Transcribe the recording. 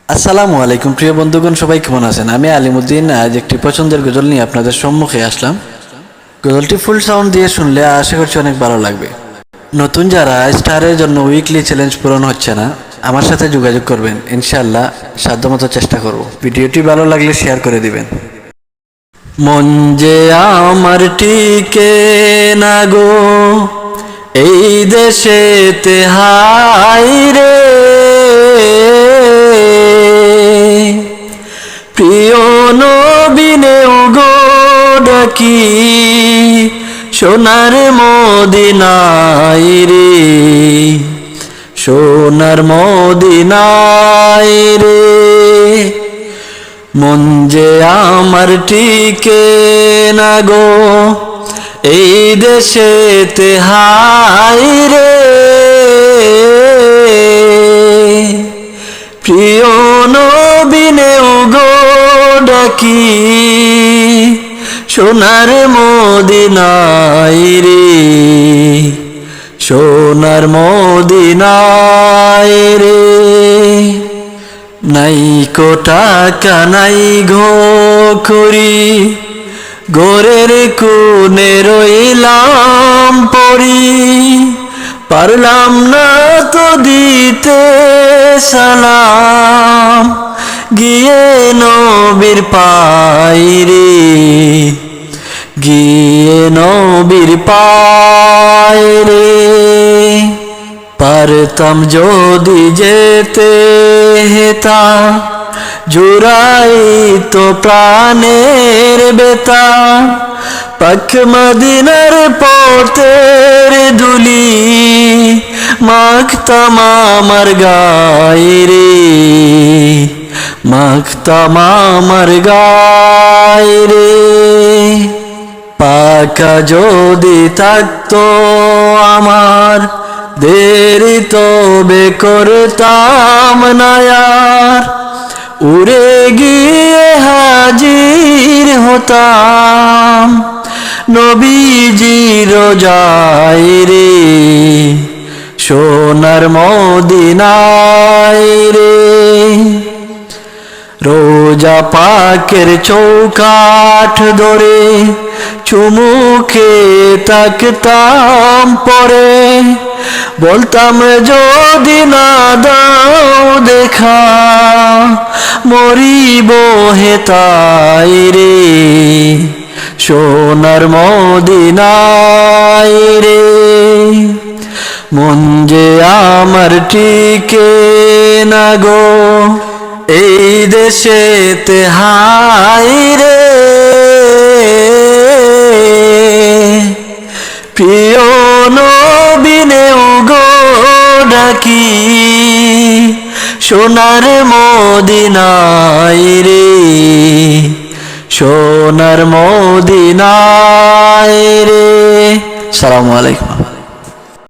আসসালামু আলাইকুম প্রিয় বন্ধুগণ, সবাই কেমন আছেন? আমি আলিমুদ্দিন আজ একটি পছন্দের গজল নিয়ে আপনাদের সম্মুখে আসলাম। গজলটি ফুল সাউন্ড দিয়ে শুনলে আশা করছি অনেক ভালো লাগবে। নতুন যারা স্টারের জন্য উইকলি চ্যালেঞ্জ পূরণ হচ্ছে না, আমার সাথে যোগাযোগ করবেন, ইনশাআল্লাহ সাধ্যমতো চেষ্টা করব। ভিডিওটি ভালো লাগলে শেয়ার করে দিবেন। মন যে আমার টিকে না গো এই দেশেতে, হায় রে প্রিয় নবীনে গো ডাকি সোনার মদিনায় রে, সোনার মদিনায় রে। মন যে আমার টিকে না গো এই দেশেতে, হায় রে প্রিয় নবীনে গো ডাকি সোনার মদিনায় রে, সোনার মদিনায় রে। নাই কো টাকা নাই গো করি, গোরের কোণে রইলাম পড়ি, পারলাম না তো দিতে সালাম, গিয়ে নবীর পায়ে রে, গিয়ে নবীর পায়ে রে। পারতাম যদি যেতে হেতা, জুড়াই তো প্রাণের বেতা, পাক মদিনার পথের ধুলি মাখতাম আমার গায়ে রে, মাখতাম আমার গায়ে রে। পাকা যদি থাকতো আমার দেরি তবে করতাম না আর, উড়ে গিয়ে হাজির হতাম নবীজির রোজায় রে, সোনার মদিনায় রে। রোজা পাকের চৌকাঠ ধরে চুমুকে তাকতাম পরে, বলতাম যদি না দাও দেখা মরিব হেতায় রে, সোনার মদিনায় রে। মন যে আমার টিকে না গো এই দেশেতে, হায় রে প্রিয় নবীনে গো ডাকি সোনার মদিনায় রে, সোনার মদিনায় রে। আসসালামু আলাইকুম।